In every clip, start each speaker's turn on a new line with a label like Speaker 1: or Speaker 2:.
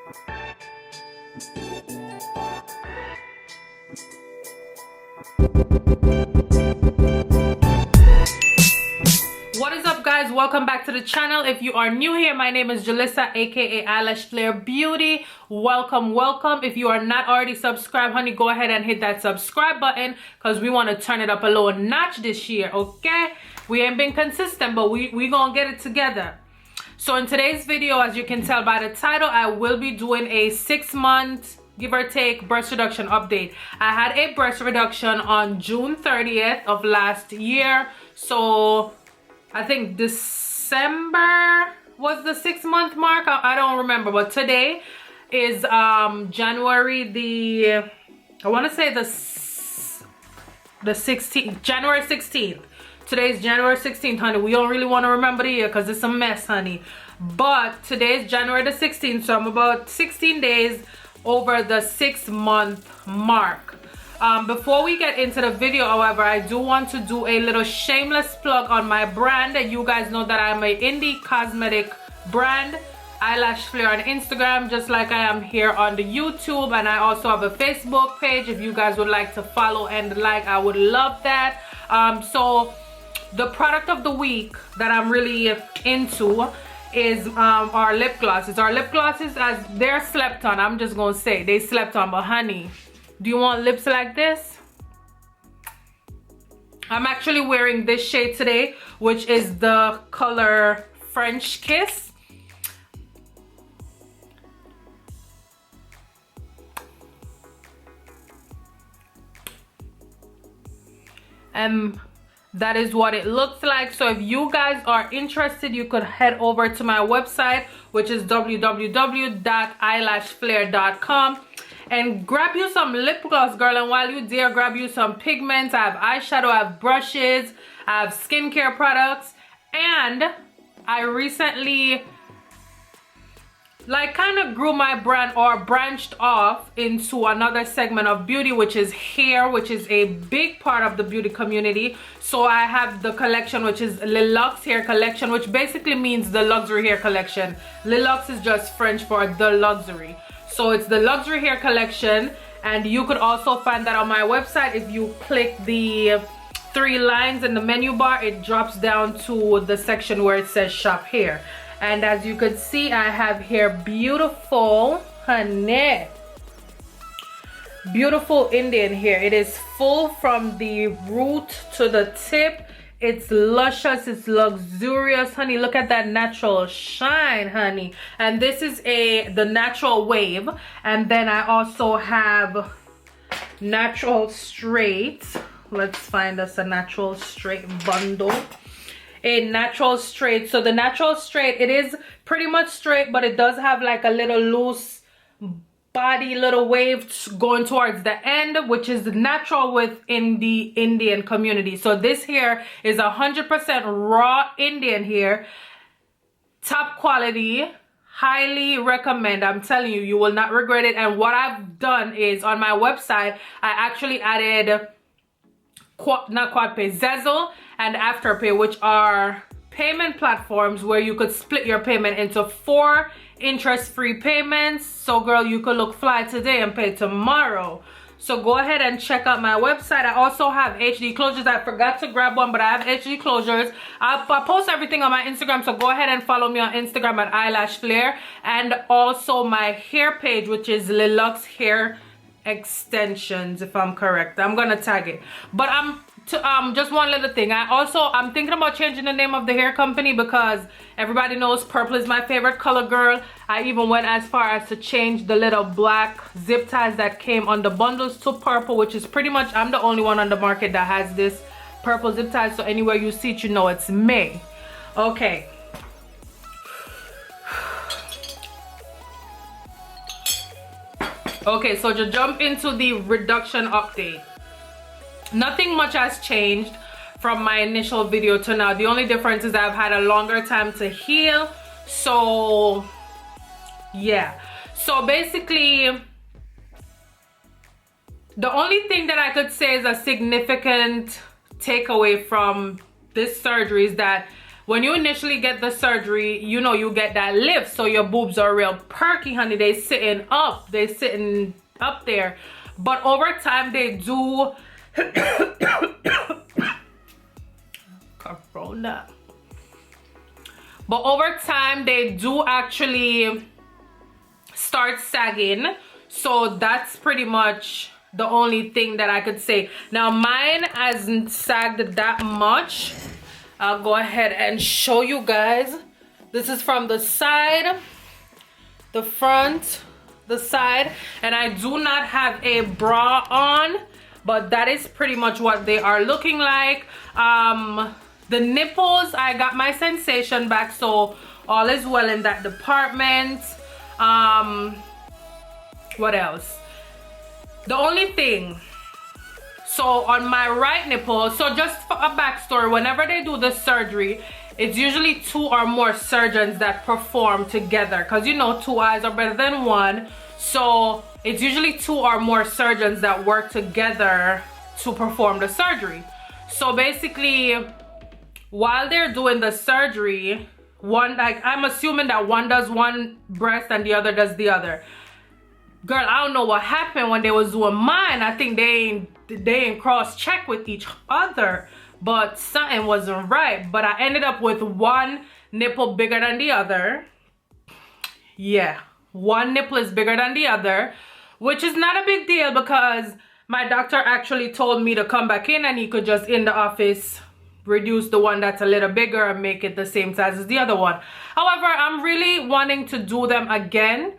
Speaker 1: What is up, guys? Welcome back to the channel. If you are new here, my name is Jalissa, aka ilashflare beauty. Welcome. If you are not already subscribed, honey, go ahead and hit that subscribe button because we want to turn it up a little notch this year. Okay, we ain't been consistent, but we gonna get it together. So in today's video, as you can tell by the title, I will be doing a 6-month give or take breast reduction update. I had a breast reduction on June 30th of last year, so I think December was the 6-month mark. I don't remember, but today is January the, I want to say the 16th, January 16th. Today's January 16th, honey. We don't really want to remember the year because it's a mess, honey. But today is January the 16th, so I'm about 16 days over the 6-month mark. Before we get into the video, however, I do want to do a little shameless plug on my brand. You guys know that I'm an indie cosmetic brand, ilashflare on Instagram, just like I am here on the YouTube, and I also have a Facebook page. If you guys would like to follow and like, I would love that. So the product of the week that I'm really into is our lip glosses. Our lip glosses, as they're slept on, I'm just gonna say they slept on, but honey, do you want lips like this? I'm actually wearing this shade today, which is the color French Kiss. That is what it looks like. So if you guys are interested, you could head over to my website, which is www.ilashflare.com, and grab you some lip gloss, girl. And while you there, grab you some pigments. I have eyeshadow, I have brushes, I have skincare products, and I recently kind of grew my brand, or branched off into another segment of beauty, which is hair, which is a big part of the beauty community. So I have the collection, which is Le Luxe Hair Collection, which basically means the luxury hair collection. Le Luxe is just French for the luxury. So it's the luxury hair collection, and you could also find that on my website. If you click the 3 lines in the menu bar, it drops down to the section where it says shop hair. And as you can see, I have here beautiful, honey, beautiful Indian hair. It is full from the root to the tip. It's luscious, it's luxurious, honey. Look at that natural shine, honey. And this is the natural wave. And then I also have natural straight. Let's find us a natural straight bundle. A natural straight. So the natural straight, it is pretty much straight, but it does have like a little loose body, little wave going towards the end, which is natural within the Indian community. So this hair is 100% raw Indian hair, top quality, highly recommend. I'm telling you, you will not regret it. And what I've done is, on my website, I actually added not QuadPay, Zazzle and Afterpay, which are payment platforms where you could split your payment into 4 interest-free payments. So girl, you could look fly today and pay tomorrow. So go ahead and check out my website. I also have HD closures. I forgot to grab one, but I have HD closures. I post everything on my Instagram, so go ahead and follow me on Instagram at ilashflare, and also my hair page, which is Le Luxe Hair Extensions, if I'm correct. I'm gonna tag it. But just one little thing, I'm thinking about changing the name of the hair company, because everybody knows purple is my favorite color, girl. I even went as far as to change the little black zip ties that came on the bundles to purple, which is pretty much, I'm the only one on the market that has this purple zip ties. So anywhere you see it, you know it's me. Okay, so to jump into the reduction update, nothing much has changed from my initial video to now. The only difference is I've had a longer time to heal. So yeah, so basically the only thing that I could say is a significant takeaway from this surgery is that when you initially get the surgery, you know, you get that lift, so your boobs are real perky, honey. They sitting up there, but over time they do corona, but over time they do actually start sagging. So that's pretty much the only thing that I could say. Now mine hasn't sagged that much. I'll go ahead and show you guys. This is from the side, the front, the side, and I do not have a bra on, but that is pretty much what they are looking like. The nipples, I got my sensation back, so all is well in that department. What else? The only thing, so on my right nipple, so just for a backstory, whenever they do the surgery, it's usually 2 or more surgeons that perform together, because you know 2 eyes are better than 1. So it's usually 2 or more surgeons that work together to perform the surgery. So basically, while they're doing the surgery, one, like, I'm assuming that one does one breast and the other does the other. Girl, I don't know what happened when they was doing mine. I think they ain't cross-check with each other, but something wasn't right. But I ended up with one nipple bigger than the other. Yeah, one nipple is bigger than the other, which is not a big deal because my doctor actually told me to come back in and he could just in the office reduce the one that's a little bigger and make it the same size as the other one. However, I'm really wanting to do them again.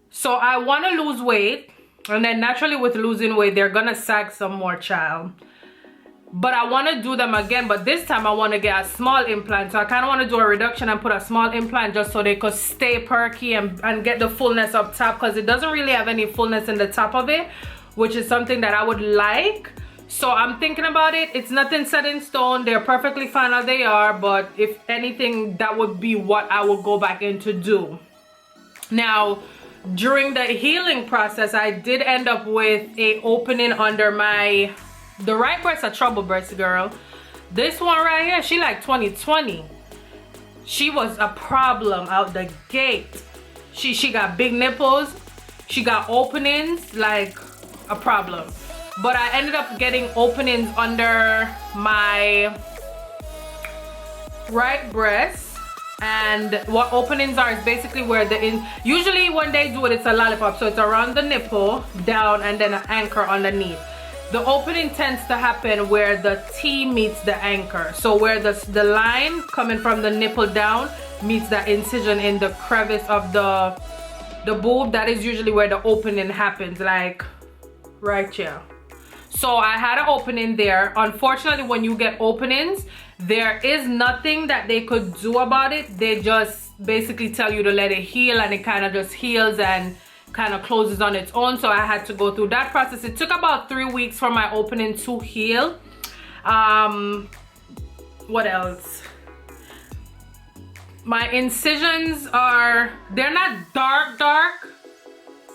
Speaker 1: So I want to lose weight, and then naturally with losing weight, they're gonna sag some more, child. But I want to do them again, but this time I want to get a small implant. So I kind of want to do a reduction and put a small implant just so they could stay perky and get the fullness up top, because it doesn't really have any fullness in the top of it, which is something that I would like. So I'm thinking about it. It's nothing set in stone. They're perfectly fine how they are, but if anything, that would be what I would go back in to do. Now, during the healing process, I did end up with a opening under the right breast, a trouble breast, girl. This one right here, she like 2020. She was a problem out the gate. She got big nipples. She got openings, like a problem. But I ended up getting openings under my right breast. And what openings are is basically where usually when they do it, it's a lollipop, so it's around the nipple down and then an anchor underneath. The opening tends to happen where the T meets the anchor, so where the line coming from the nipple down meets the incision in the crevice of the boob. That is usually where the opening happens, like right here. So I had an opening there. Unfortunately, when you get openings, there is nothing that they could do about it. They just basically tell you to let it heal, and it kind of just heals and kind of closes on its own. So I had to go through that process. It took about 3 weeks for my opening to heal. What else? My incisions they're not dark,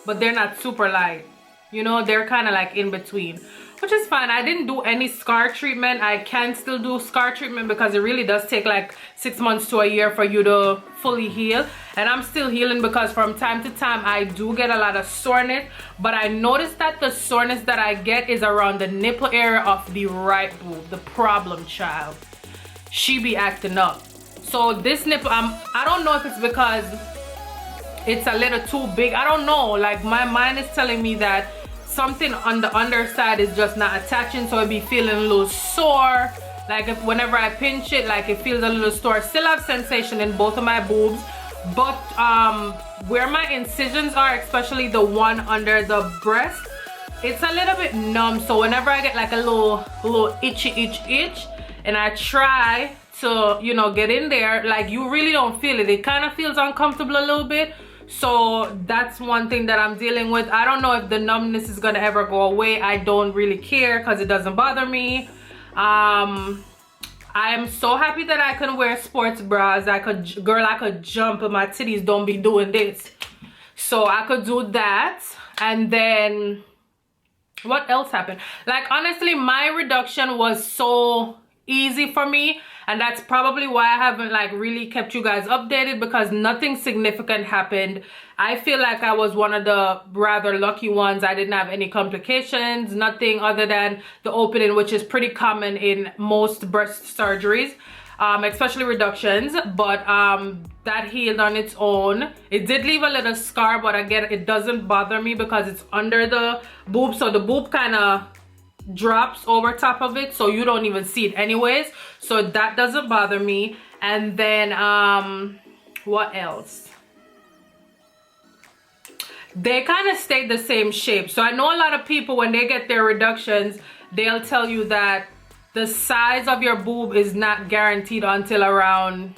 Speaker 1: but they're not super light. You know, they're kind of like in between, which is fine. I didn't do any scar treatment. I can still do scar treatment because it really does take like 6 months to a year for you to fully heal. And I'm still healing because from time to time I do get a lot of soreness. But I noticed that the soreness that I get is around the nipple area of the right boob, the problem child. She be acting up. So this nipple, I don't know if it's because it's a little too big. I don't know. Like my mind is telling me that something on the underside is just not attaching, so it be feeling a little sore. Like whenever I pinch it, like it feels a little sore. Still have sensation in both of my boobs, but where my incisions are, especially the one under the breast, it's a little bit numb. So whenever I get like a little itch, and I try to, you know, get in there, like you really don't feel it. It kind of feels uncomfortable a little bit. So that's one thing that I'm dealing with. I don't know if the numbness is gonna ever go away. I don't really care because it doesn't bother me. I am so happy that I can wear sports bras. I could jump and my titties don't be doing this. So I could do that. And then what else happened? Like honestly, my reduction was so easy for me, and that's probably why I haven't like really kept you guys updated, because nothing significant happened. I feel like I was one of the rather lucky ones. I didn't have any complications, nothing other than the opening, which is pretty common in most breast surgeries, especially reductions. But that healed on its own. It did leave a little scar, but again, it doesn't bother me because it's under the boob, so the boob kind of drops over top of it, so you don't even see it anyways, so that doesn't bother me. And then what else? They kind of stayed the same shape. So I know a lot of people, when they get their reductions, they'll tell you that the size of your boob is not guaranteed until around,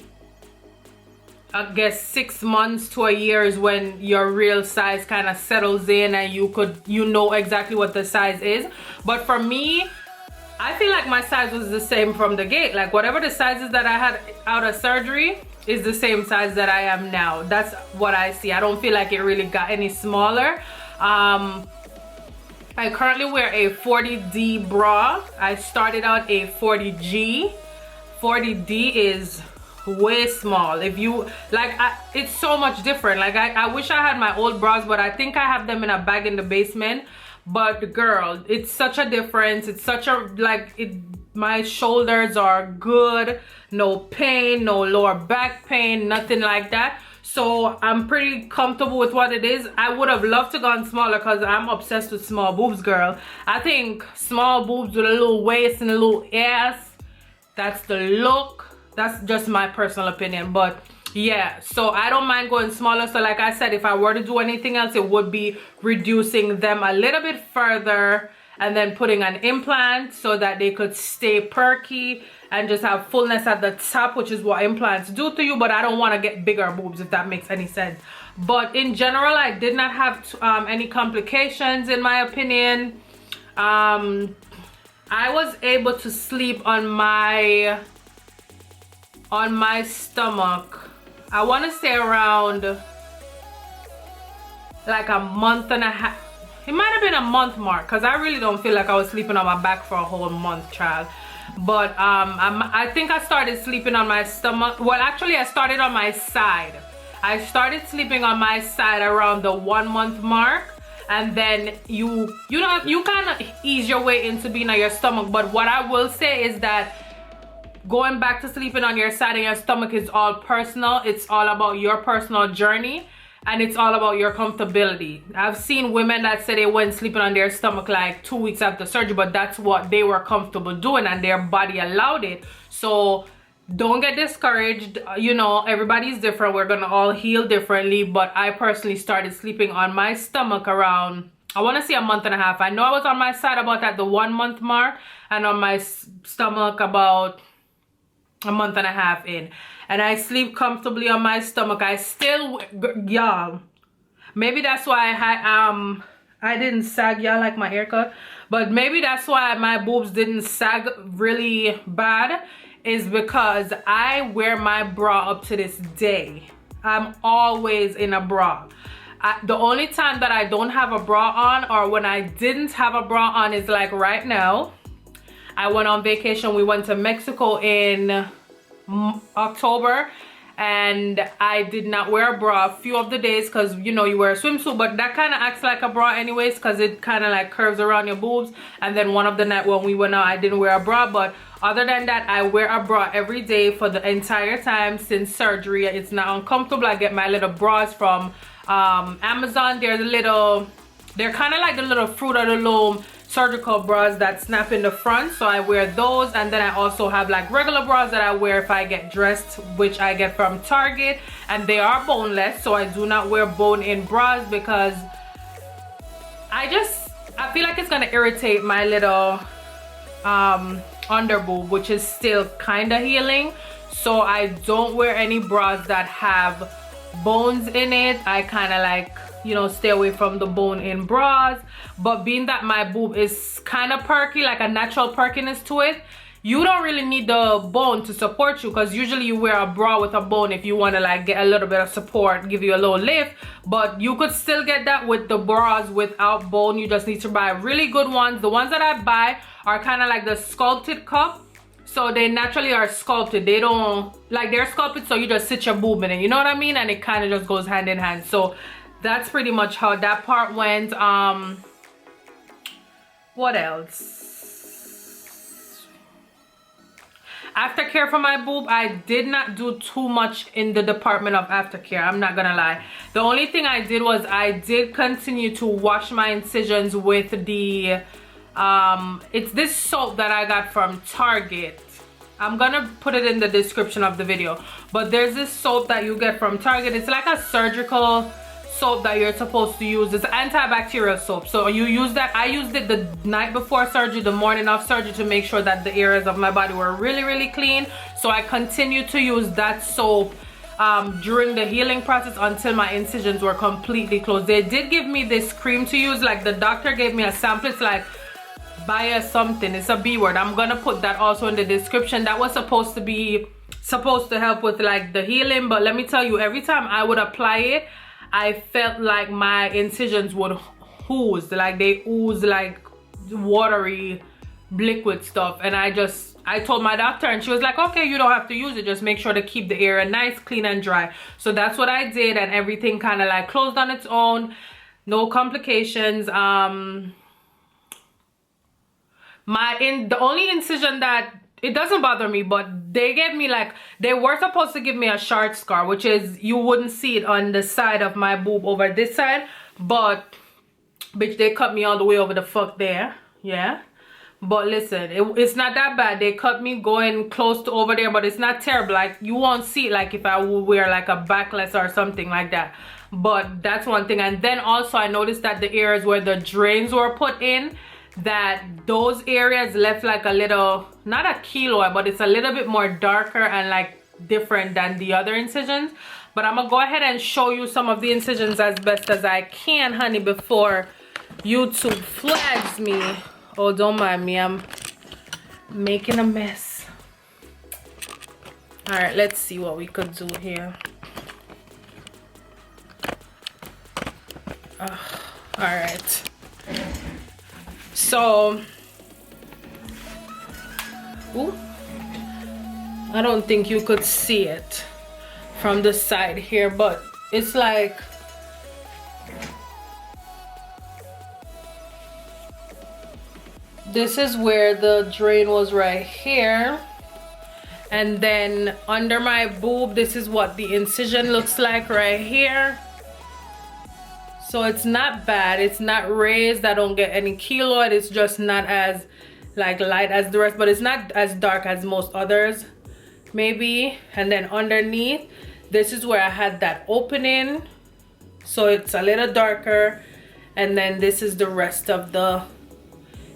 Speaker 1: I guess, 6 months to a year is when your real size kind of settles in and you know exactly what the size is. But for me, I feel like my size was the same from the gate. Like whatever the sizes that I had out of surgery is the same size that I am now. That's what I see. I don't feel like it really got any smaller. I currently wear a 40D bra. I started out a 40G. 40D is way small. If you like, it's so much different. Like I wish I had my old bras, but I think I have them in a bag in the basement. But girl, it's such a difference. It's such a my shoulders are good, no pain, no lower back pain, nothing like that. So I'm pretty comfortable with what it is. I would have loved to gone smaller because I'm obsessed with small boobs, girl. I think small boobs with a little waist and a little ass, that's the look. That's just my personal opinion. But yeah, so I don't mind going smaller. So like I said, if I were to do anything else, it would be reducing them a little bit further and then putting an implant so that they could stay perky and just have fullness at the top, which is what implants do to you. But I don't want to get bigger boobs, if that makes any sense. But in general, I did not have any complications, in my opinion. I was able to sleep on my stomach, I want to say around like a month and a half. It might have been a month mark, because I really don't feel like I was sleeping on my back for a whole month, child. But I think I started sleeping on my stomach. Well, actually, I started on my side. I started sleeping on my side around the 1 month mark, and then you kind of ease your way into being on your stomach. But what I will say is that going back to sleeping on your side and your stomach is all personal. It's all about your personal journey, and it's all about your comfortability. I've seen women that say they went sleeping on their stomach like 2 weeks after surgery, but that's what they were comfortable doing and their body allowed it. So don't get discouraged. You know, everybody's different. We're gonna all heal differently, but I personally started sleeping on my stomach around, I want to say, a month and a half. I know I was on my side about at the 1 month mark, and on my stomach about a month and a half in. And I sleep comfortably on my stomach. I still, y'all, maybe that's why I didn't sag, y'all, like my haircut, but maybe that's why my boobs didn't sag really bad, is because I wear my bra up to this day. I'm always in a bra. The only time that I don't have a bra on, or when I didn't have a bra on, is like right now. I went on vacation. We went to Mexico in October, and I did not wear a bra a few of the days because, you know, you wear a swimsuit, but that kind of acts like a bra anyways because it kind of like curves around your boobs. And then one of the night when we went out, I didn't wear a bra. But other than that, I wear a bra every day for the entire time since surgery. It's not uncomfortable. I get my little bras from Amazon. They're kind of like the little Fruit of the Loom surgical bras that snap in the front, so I wear those. And then I also have like regular bras that I wear if I get dressed, which I get from Target, and they are boneless, so I do not wear bone-in bras because I feel like it's gonna irritate my little under boob, which is still kind of healing. So I don't wear any bras that have bones in it. I kind of like, you know, stay away from the bone-in bras. But being that my boob is kind of perky, like a natural perkiness to it, you don't really need the bone to support you, because usually you wear a bra with a bone if you want to like get a little bit of support, give you a little lift. But you could still get that with the bras without bone. You just need to buy really good ones. The ones that I buy are kind of like the sculpted cup, So they naturally are sculpted. They don't, like, they're sculpted so you just sit your boob in it, you know what I mean? And it kind of just goes hand in hand. So that's pretty much how that part went. What else? Aftercare for my boob, I did not do too much in the department of aftercare, I'm not gonna lie. The only thing I did was I did continue to wash my incisions with the it's this soap that I got from Target. I'm gonna put it in the description of the video, but there's this soap that you get from Target. It's like a surgical soap that you're supposed to use. It's antibacterial soap, so you use that. I used it the night before surgery, the morning of surgery, to make sure that the areas of my body were really clean. So I continued to use that soap during the healing process until my incisions were completely closed. They did give me this cream to use, like the doctor gave me a sample. It's like Bayer something, it's a B word. I'm gonna put that also in the description. That was supposed to help with like the healing, but let me tell you, every time I would apply it, I felt like my incisions would ooze, like they ooze like watery liquid stuff. And I told my doctor, and she was like, okay, you don't have to use it, just make sure to keep the area nice, clean and dry. So that's what I did, and everything kind of like closed on its own, no complications. The only incision that, it doesn't bother me, but they gave me like, they were supposed to give me a short scar, which is, you wouldn't see it on the side of my boob over this side, but bitch, they cut me all the way over the fuck there. Yeah, but listen, it's not that bad. They cut me going close to over there, but it's not terrible. Like, you won't see it like if I would wear like a backless or something like that. But that's one thing. And then also I noticed that the areas where the drains were put in, that those areas left like a little, not a keloid, but it's a little bit more darker and like different than the other incisions. But I'm gonna go ahead and show you some of the incisions as best as I can, honey, before YouTube flags me. Oh, don't mind me, I'm making a mess. All right, let's see what we could do here. All right. So, ooh, I don't think you could see it from the side here, but it's like, this is where the drain was right here, and then under my boob, this is what the incision looks like right here. So it's not bad, it's not raised, I don't get any keloid, it's just not as like light as the rest, but it's not as dark as most others maybe. And then underneath, this is where I had that opening, so it's a little darker. And then this is the rest of the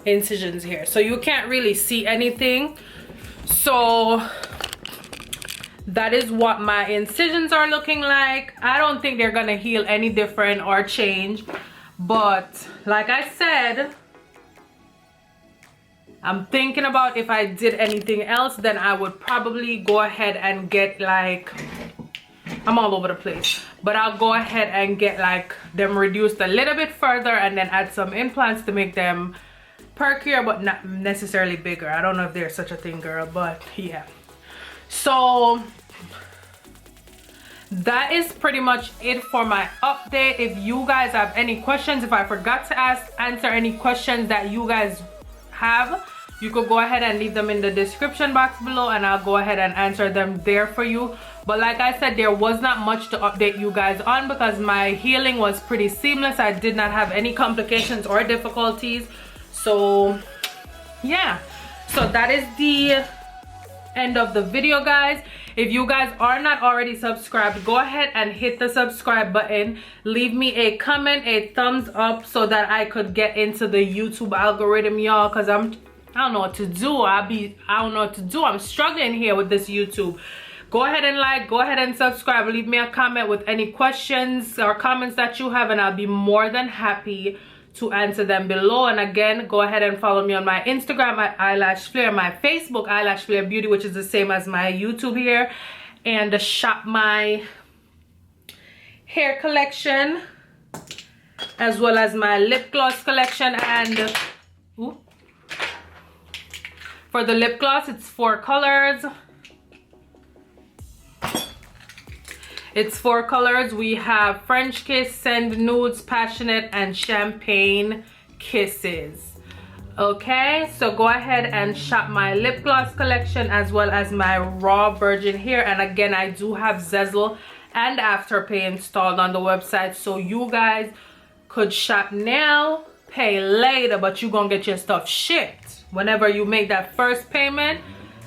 Speaker 1: incisions here, so you can't really see anything. So that is what my incisions are looking like. I don't think they're gonna heal any different or change, but like I said, I'm thinking about if I did anything else, then I would probably go ahead and get like, I'm all over the place, but I'll go ahead and get like them reduced a little bit further and then add some implants to make them perkier, but not necessarily bigger. I don't know if there's such a thing, girl, but yeah. So that is pretty much it for my update. If you guys have any questions, if I forgot to answer any questions that you guys have, you could go ahead and leave them in the description box below, and I'll go ahead and answer them there for you. But like I said, there was not much to update you guys on because my healing was pretty seamless. I did not have any complications or difficulties. So yeah, so that is the end of the video, guys. If you guys are not already subscribed, go ahead and hit the subscribe button. Leave me a comment, a thumbs up, so that I could get into the YouTube algorithm, y'all, because I don't know what to do. I don't know what to do. I'm struggling here with this YouTube. Go ahead and like, go ahead and subscribe. Leave me a comment with any questions or comments that you have, and I'll be more than happy to answer them below. And again, go ahead and follow me on my Instagram at ilashflare, my Facebook ilashflare beauty, which is the same as my YouTube here, and shop my hair collection as well as my lip gloss collection and For the lip gloss, it's 4 colors. It's 4 colors. We have French Kiss, Send Nudes, Passionate, and Champagne Kisses. Okay, so go ahead and shop my lip gloss collection as well as my raw virgin hair. And again, I do have Zezzle and Afterpay installed on the website, so you guys could shop now, pay later, but you're gonna get your stuff shipped. Whenever you make that first payment,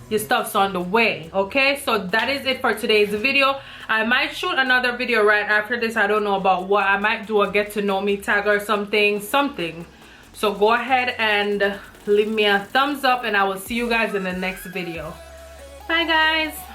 Speaker 1: your stuff's on the way. Okay, so that is it for today's video. I might shoot another video right after this. I don't know about what. I might do a get to know me tag or something. So go ahead and leave me a thumbs up, and I will see you guys in the next video. Bye guys.